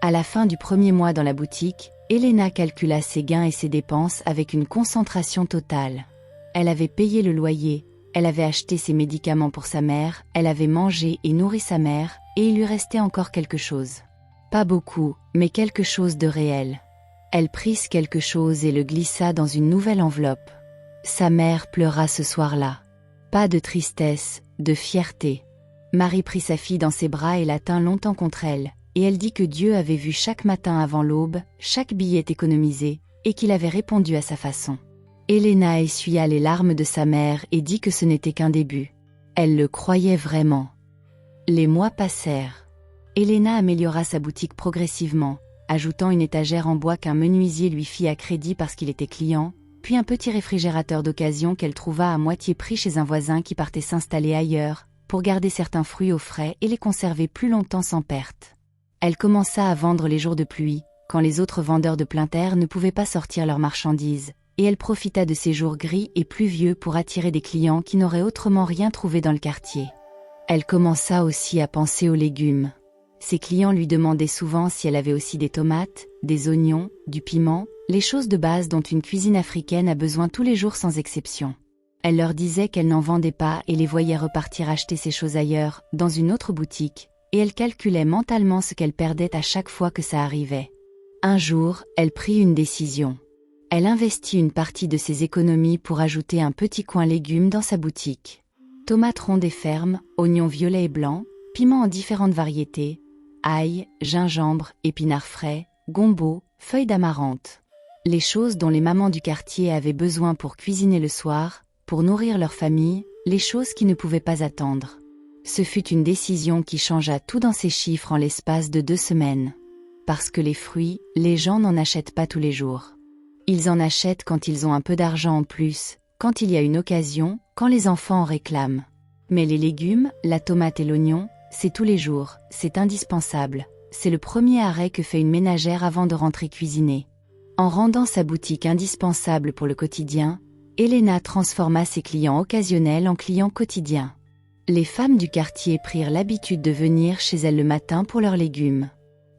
À la fin du premier mois dans la boutique, Elena calcula ses gains et ses dépenses avec une concentration totale. Elle avait payé le loyer, elle avait acheté ses médicaments pour sa mère, elle avait mangé et nourri sa mère, et il lui restait encore quelque chose. Pas beaucoup, mais quelque chose de réel. Elle prit ce quelque chose et le glissa dans une nouvelle enveloppe. Sa mère pleura ce soir-là. Pas de tristesse, de fierté. Marie prit sa fille dans ses bras et la tint longtemps contre elle, et elle dit que Dieu avait vu chaque matin avant l'aube, chaque billet économisé, et qu'il avait répondu à sa façon. Elena essuya les larmes de sa mère et dit que ce n'était qu'un début. Elle le croyait vraiment. Les mois passèrent. Elena améliora sa boutique progressivement, ajoutant une étagère en bois qu'un menuisier lui fit à crédit parce qu'il était client, puis un petit réfrigérateur d'occasion qu'elle trouva à moitié prix chez un voisin qui partait s'installer ailleurs, pour garder certains fruits au frais et les conserver plus longtemps sans perte. Elle commença à vendre les jours de pluie, quand les autres vendeurs de plein air ne pouvaient pas sortir leurs marchandises, et elle profita de ces jours gris et pluvieux pour attirer des clients qui n'auraient autrement rien trouvé dans le quartier. Elle commença aussi à penser aux légumes. Ses clients lui demandaient souvent si elle avait aussi des tomates, des oignons, du piment, les choses de base dont une cuisine africaine a besoin tous les jours sans exception. Elle leur disait qu'elle n'en vendait pas et les voyait repartir acheter ces choses ailleurs, dans une autre boutique, et elle calculait mentalement ce qu'elle perdait à chaque fois que ça arrivait. Un jour, elle prit une décision. Elle investit une partie de ses économies pour ajouter un petit coin légumes dans sa boutique. Tomates rondes et fermes, oignons violets et blancs, piments en différentes variétés, ail, gingembre, épinards frais, gombo, feuilles d'amarante. Les choses dont les mamans du quartier avaient besoin pour cuisiner le soir, pour nourrir leur famille, les choses qui ne pouvaient pas attendre. Ce fut une décision qui changea tout dans ses chiffres en l'espace de 2 semaines. Parce que les fruits, les gens n'en achètent pas tous les jours. Ils en achètent quand ils ont un peu d'argent en plus, quand il y a une occasion, quand les enfants en réclament. Mais les légumes, la tomate et l'oignon, c'est tous les jours, c'est indispensable. C'est le premier arrêt que fait une ménagère avant de rentrer cuisiner. En rendant sa boutique indispensable pour le quotidien, Elena transforma ses clients occasionnels en clients quotidiens. Les femmes du quartier prirent l'habitude de venir chez elle le matin pour leurs légumes.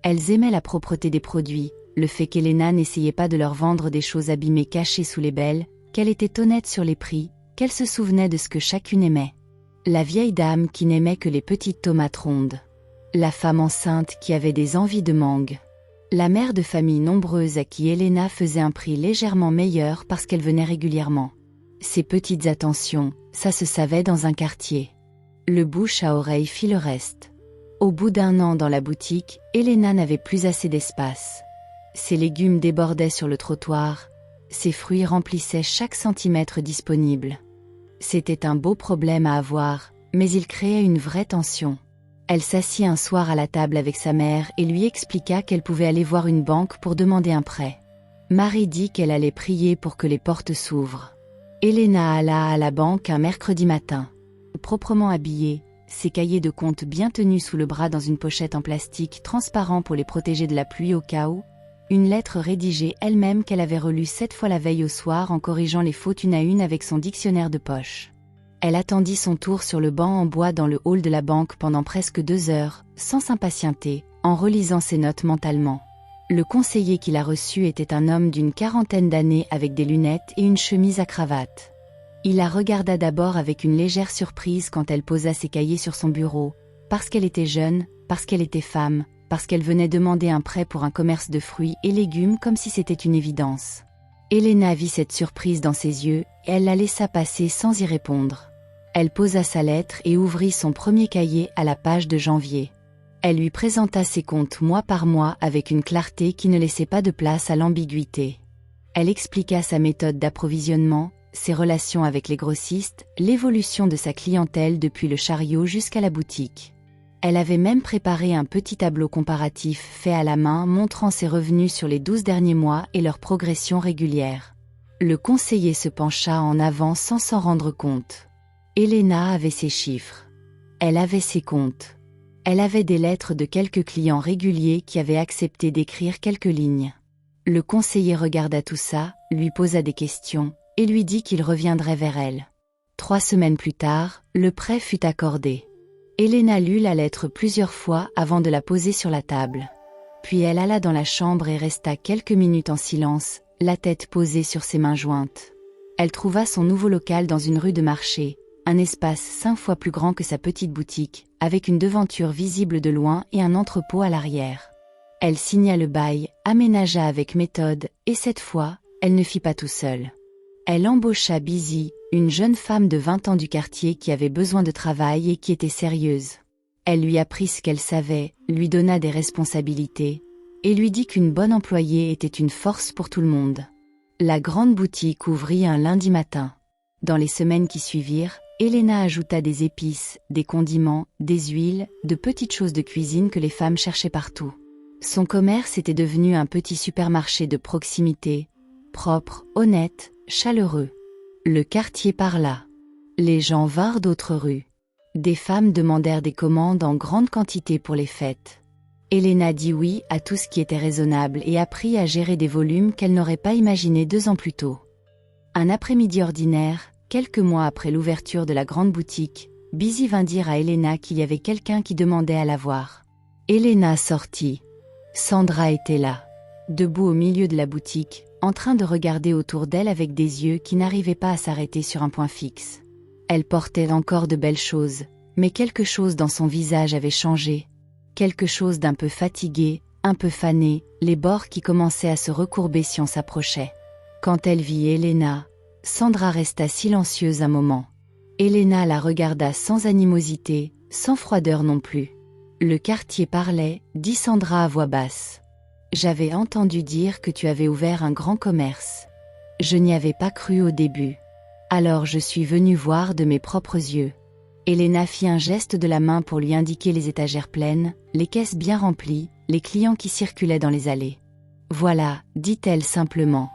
Elles aimaient la propreté des produits, le fait qu'Elena n'essayait pas de leur vendre des choses abîmées cachées sous les belles, qu'elle était honnête sur les prix, qu'elle se souvenait de ce que chacune aimait. La vieille dame qui n'aimait que les petites tomates rondes. La femme enceinte qui avait des envies de mangue. La mère de famille nombreuse à qui Elena faisait un prix légèrement meilleur parce qu'elle venait régulièrement. Ces petites attentions, ça se savait dans un quartier. Le bouche à oreille fit le reste. Au bout d'1 an dans la boutique, Elena n'avait plus assez d'espace. Ses légumes débordaient sur le trottoir, ses fruits remplissaient chaque centimètre disponible. C'était un beau problème à avoir, mais il créait une vraie tension. Elle s'assit un soir à la table avec sa mère et lui expliqua qu'elle pouvait aller voir une banque pour demander un prêt. Marie dit qu'elle allait prier pour que les portes s'ouvrent. Elena alla à la banque un mercredi matin. Proprement habillée, ses cahiers de compte bien tenus sous le bras dans une pochette en plastique transparent pour les protéger de la pluie au cas où, une lettre rédigée elle-même qu'elle avait relue 7 fois la veille au soir en corrigeant les fautes une à une avec son dictionnaire de poche. Elle attendit son tour sur le banc en bois dans le hall de la banque pendant presque 2 heures, sans s'impatienter, en relisant ses notes mentalement. Le conseiller qui l'a reçu était un homme d'une 40aine d'années avec des lunettes et une chemise à cravate. Il la regarda d'abord avec une légère surprise quand elle posa ses cahiers sur son bureau, parce qu'elle était jeune, parce qu'elle était femme, parce qu'elle venait demander un prêt pour un commerce de fruits et légumes comme si c'était une évidence. Elena vit cette surprise dans ses yeux et elle la laissa passer sans y répondre. Elle posa sa lettre et ouvrit son premier cahier à la page de janvier. Elle lui présenta ses comptes mois par mois avec une clarté qui ne laissait pas de place à l'ambiguïté. Elle expliqua sa méthode d'approvisionnement, ses relations avec les grossistes, l'évolution de sa clientèle depuis le chariot jusqu'à la boutique. Elle avait même préparé un petit tableau comparatif fait à la main montrant ses revenus sur les 12 derniers mois et leur progression régulière. Le conseiller se pencha en avant sans s'en rendre compte. Elena avait ses chiffres. Elle avait ses comptes. Elle avait des lettres de quelques clients réguliers qui avaient accepté d'écrire quelques lignes. Le conseiller regarda tout ça, lui posa des questions, et lui dit qu'il reviendrait vers elle. 3 semaines plus tard, le prêt fut accordé. Elena lut la lettre plusieurs fois avant de la poser sur la table. Puis elle alla dans la chambre et resta quelques minutes en silence, la tête posée sur ses mains jointes. Elle trouva son nouveau local dans une rue de marché, un espace 5 fois plus grand que sa petite boutique, avec une devanture visible de loin et un entrepôt à l'arrière. Elle signa le bail, aménagea avec méthode, et cette fois, elle ne fit pas tout seul. Elle embaucha Busy, une jeune femme de 20 ans du quartier qui avait besoin de travail et qui était sérieuse. Elle lui apprit ce qu'elle savait, lui donna des responsabilités, et lui dit qu'une bonne employée était une force pour tout le monde. La grande boutique ouvrit un lundi matin. Dans les semaines qui suivirent, Elena ajouta des épices, des condiments, des huiles, de petites choses de cuisine que les femmes cherchaient partout. Son commerce était devenu un petit supermarché de proximité, propre, honnête, chaleureux. Le quartier parla. Les gens vinrent d'autres rues. Des femmes demandèrent des commandes en grande quantité pour les fêtes. Elena dit oui à tout ce qui était raisonnable et apprit à gérer des volumes qu'elle n'aurait pas imaginés 2 ans plus tôt. Un après-midi ordinaire, quelques mois après l'ouverture de la grande boutique, Busy vint dire à Elena qu'il y avait quelqu'un qui demandait à la voir. Elena sortit. Sandra était là, debout au milieu de la boutique, en train de regarder autour d'elle avec des yeux qui n'arrivaient pas à s'arrêter sur un point fixe. Elle portait encore de belles choses, mais quelque chose dans son visage avait changé. Quelque chose d'un peu fatigué, un peu fané, les bords qui commençaient à se recourber si on s'approchait. Quand elle vit Elena, Sandra resta silencieuse un moment. Elena la regarda sans animosité, sans froideur non plus. Le quartier parlait, dit Sandra à voix basse. J'avais entendu dire que tu avais ouvert un grand commerce. Je n'y avais pas cru au début. Alors je suis venue voir de mes propres yeux. Elena fit un geste de la main pour lui indiquer les étagères pleines, les caisses bien remplies, les clients qui circulaient dans les allées. Voilà, dit-elle simplement.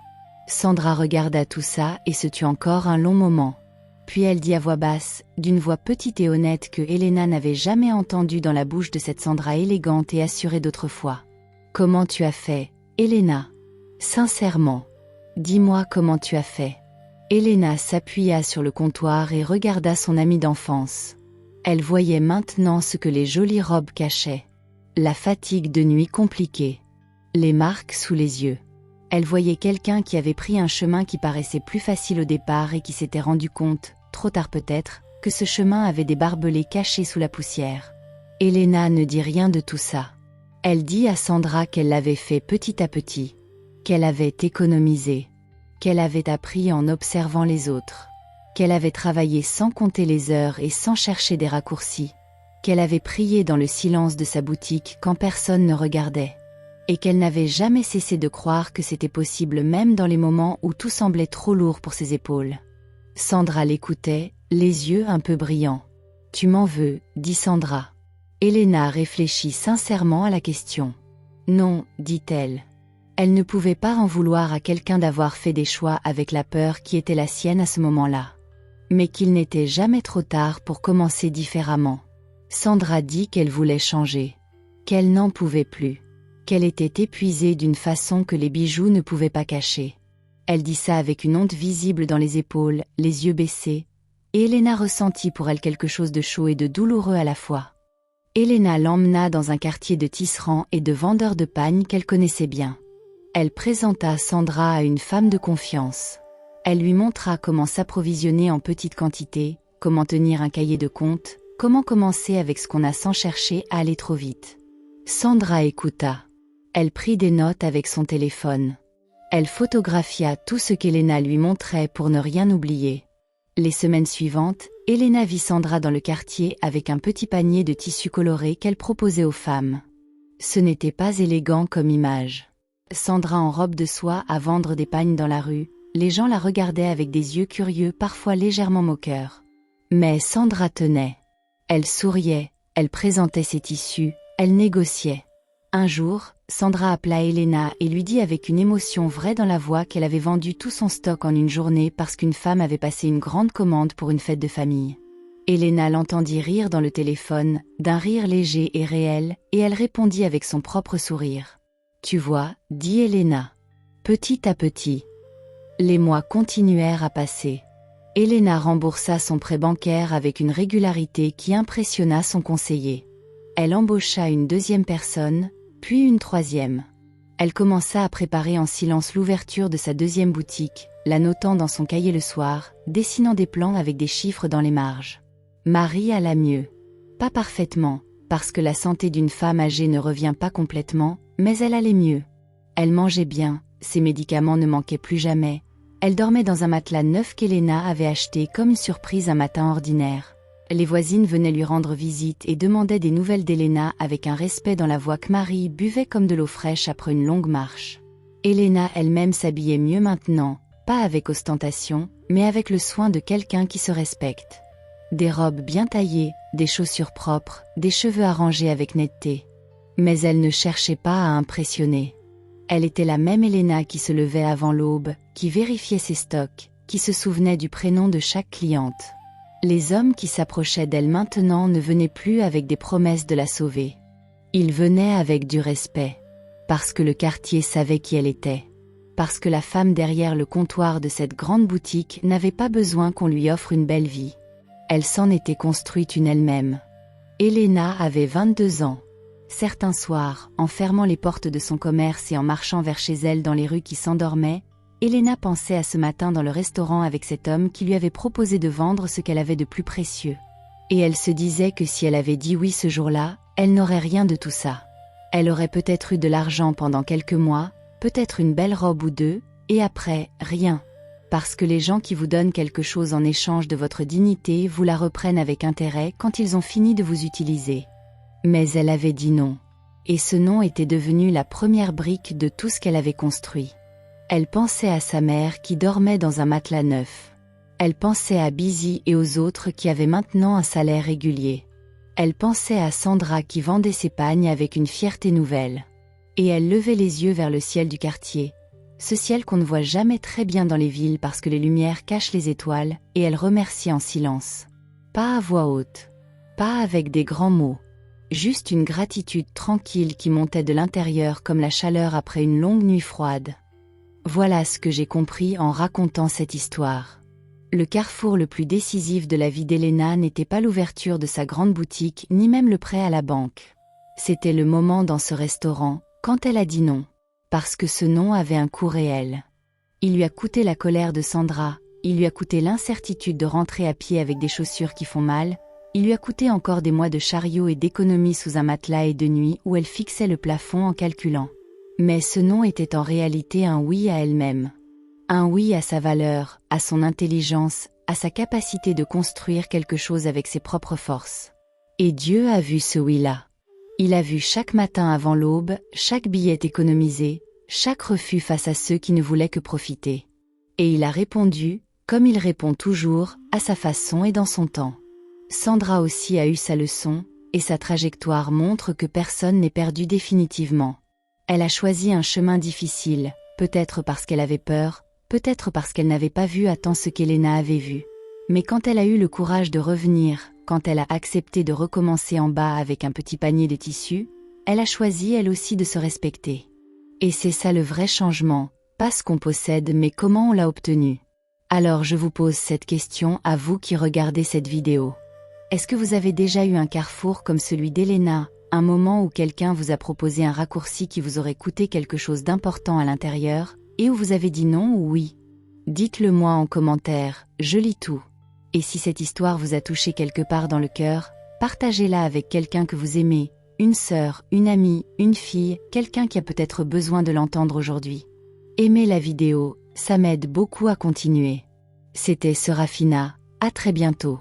Sandra regarda tout ça et se tut encore un long moment. Puis elle dit à voix basse, d'une voix petite et honnête que Elena n'avait jamais entendue dans la bouche de cette Sandra élégante et assurée d'autrefois. Comment tu as fait, Elena? Sincèrement. Dis-moi comment tu as fait. Elena s'appuya sur le comptoir et regarda son amie d'enfance. Elle voyait maintenant ce que les jolies robes cachaient. La fatigue de nuit compliquée. Les marques sous les yeux. Elle voyait quelqu'un qui avait pris un chemin qui paraissait plus facile au départ et qui s'était rendu compte, trop tard peut-être, que ce chemin avait des barbelés cachés sous la poussière. Elena ne dit rien de tout ça. Elle dit à Sandra qu'elle l'avait fait petit à petit, qu'elle avait économisé, qu'elle avait appris en observant les autres, qu'elle avait travaillé sans compter les heures et sans chercher des raccourcis, qu'elle avait prié dans le silence de sa boutique quand personne ne regardait, et qu'elle n'avait jamais cessé de croire que c'était possible même dans les moments où tout semblait trop lourd pour ses épaules. Sandra l'écoutait, les yeux un peu brillants. « Tu m'en veux, dit Sandra. » Elena réfléchit sincèrement à la question. « Non, dit-elle. » Elle ne pouvait pas en vouloir à quelqu'un d'avoir fait des choix avec la peur qui était la sienne à ce moment-là. Mais qu'il n'était jamais trop tard pour commencer différemment. Sandra dit qu'elle voulait changer, qu'elle n'en pouvait plus, qu'elle était épuisée d'une façon que les bijoux ne pouvaient pas cacher. Elle dit ça avec une honte visible dans les épaules, les yeux baissés, et Elena ressentit pour elle quelque chose de chaud et de douloureux à la fois. Elena l'emmena dans un quartier de tisserands et de vendeurs de pagnes qu'elle connaissait bien. Elle présenta Sandra à une femme de confiance. Elle lui montra comment s'approvisionner en petite quantité, comment tenir un cahier de compte, comment commencer avec ce qu'on a sans chercher à aller trop vite. Sandra écouta. Elle prit des notes avec son téléphone. Elle photographia tout ce qu'Elena lui montrait pour ne rien oublier. Les semaines suivantes, Elena vit Sandra dans le quartier avec un petit panier de tissus colorés qu'elle proposait aux femmes. Ce n'était pas élégant comme image. Sandra en robe de soie à vendre des pagnes dans la rue, les gens la regardaient avec des yeux curieux parfois légèrement moqueurs. Mais Sandra tenait. Elle souriait, elle présentait ses tissus, elle négociait. Un jour, Sandra appela Elena et lui dit avec une émotion vraie dans la voix qu'elle avait vendu tout son stock en une journée parce qu'une femme avait passé une grande commande pour une fête de famille. Elena l'entendit rire dans le téléphone, d'un rire léger et réel, et elle répondit avec son propre sourire. « Tu vois, dit Elena. Petit à petit. » Les mois continuèrent à passer. Elena remboursa son prêt bancaire avec une régularité qui impressionna son conseiller. Elle embaucha une deuxième personne, puis une troisième. Elle commença à préparer en silence l'ouverture de sa deuxième boutique, la notant dans son cahier le soir, dessinant des plans avec des chiffres dans les marges. Marie alla mieux. Pas parfaitement, parce que la santé d'une femme âgée ne revient pas complètement, mais elle allait mieux. Elle mangeait bien, ses médicaments ne manquaient plus jamais. Elle dormait dans un matelas neuf qu'Elena avait acheté comme une surprise un matin ordinaire. Les voisines venaient lui rendre visite et demandaient des nouvelles d'Elena avec un respect dans la voix que Marie buvait comme de l'eau fraîche après une longue marche. Elena elle-même s'habillait mieux maintenant, pas avec ostentation, mais avec le soin de quelqu'un qui se respecte. Des robes bien taillées, des chaussures propres, des cheveux arrangés avec netteté. Mais elle ne cherchait pas à impressionner. Elle était la même Elena qui se levait avant l'aube, qui vérifiait ses stocks, qui se souvenait du prénom de chaque cliente. Les hommes qui s'approchaient d'elle maintenant ne venaient plus avec des promesses de la sauver. Ils venaient avec du respect, parce que le quartier savait qui elle était. parce que la femme derrière le comptoir de cette grande boutique n'avait pas besoin qu'on lui offre une belle vie. Elle s'en était construite une elle-même. Elena avait 22 ans. Certains soirs, en fermant les portes de son commerce et en marchant vers chez elle dans les rues qui s'endormaient, Elena pensait à ce matin dans le restaurant avec cet homme qui lui avait proposé de vendre ce qu'elle avait de plus précieux. Et elle se disait que si elle avait dit oui ce jour-là, elle n'aurait rien de tout ça. Elle aurait peut-être eu de l'argent pendant quelques mois, peut-être une belle robe ou deux, et après, rien. Parce que les gens qui vous donnent quelque chose en échange de votre dignité vous la reprennent avec intérêt quand ils ont fini de vous utiliser. Mais elle avait dit non. Et ce non était devenu la première brique de tout ce qu'elle avait construit. Elle pensait à sa mère qui dormait dans un matelas neuf. Elle pensait à Busy et aux autres qui avaient maintenant un salaire régulier. Elle pensait à Sandra qui vendait ses pagnes avec une fierté nouvelle. Et elle levait les yeux vers le ciel du quartier. Ce ciel qu'on ne voit jamais très bien dans les villes parce que les lumières cachent les étoiles, et elle remerciait en silence. Pas à voix haute. Pas avec des grands mots. Juste une gratitude tranquille qui montait de l'intérieur comme la chaleur après une longue nuit froide. Voilà ce que j'ai compris en racontant cette histoire. Le carrefour le plus décisif de la vie d'Elena n'était pas l'ouverture de sa grande boutique ni même le prêt à la banque. C'était le moment dans ce restaurant, quand elle a dit non. Parce que ce non avait un coût réel. Il lui a coûté la colère de Sandra, il lui a coûté l'incertitude de rentrer à pied avec des chaussures qui font mal, il lui a coûté encore des mois de chariot et d'économie sous un matelas et de nuit où elle fixait le plafond en calculant. Mais ce non était en réalité un oui à elle-même. Un oui à sa valeur, à son intelligence, à sa capacité de construire quelque chose avec ses propres forces. Et Dieu a vu ce oui-là. Il a vu chaque matin avant l'aube, chaque billet économisé, chaque refus face à ceux qui ne voulaient que profiter. Et il a répondu, comme il répond toujours, à sa façon et dans son temps. Sandra aussi a eu sa leçon, et sa trajectoire montre que personne n'est perdu définitivement. Elle a choisi un chemin difficile, peut-être parce qu'elle avait peur, peut-être parce qu'elle n'avait pas vu à temps ce qu'Elena avait vu. Mais quand elle a eu le courage de revenir, quand elle a accepté de recommencer en bas avec un petit panier de tissus, elle a choisi elle aussi de se respecter. Et c'est ça le vrai changement, pas ce qu'on possède mais comment on l'a obtenu. Alors je vous pose cette question à vous qui regardez cette vidéo. Est-ce que vous avez déjà eu un carrefour comme celui d'Elena, un moment où quelqu'un vous a proposé un raccourci qui vous aurait coûté quelque chose d'important à l'intérieur, et où vous avez dit non ou oui? Dites-le moi en commentaire, je lis tout. Et si cette histoire vous a touché quelque part dans le cœur, partagez-la avec quelqu'un que vous aimez, une sœur, une amie, une fille, quelqu'un qui a peut-être besoin de l'entendre aujourd'hui. Aimez la vidéo, ça m'aide beaucoup à continuer. C'était Serafina, à très bientôt.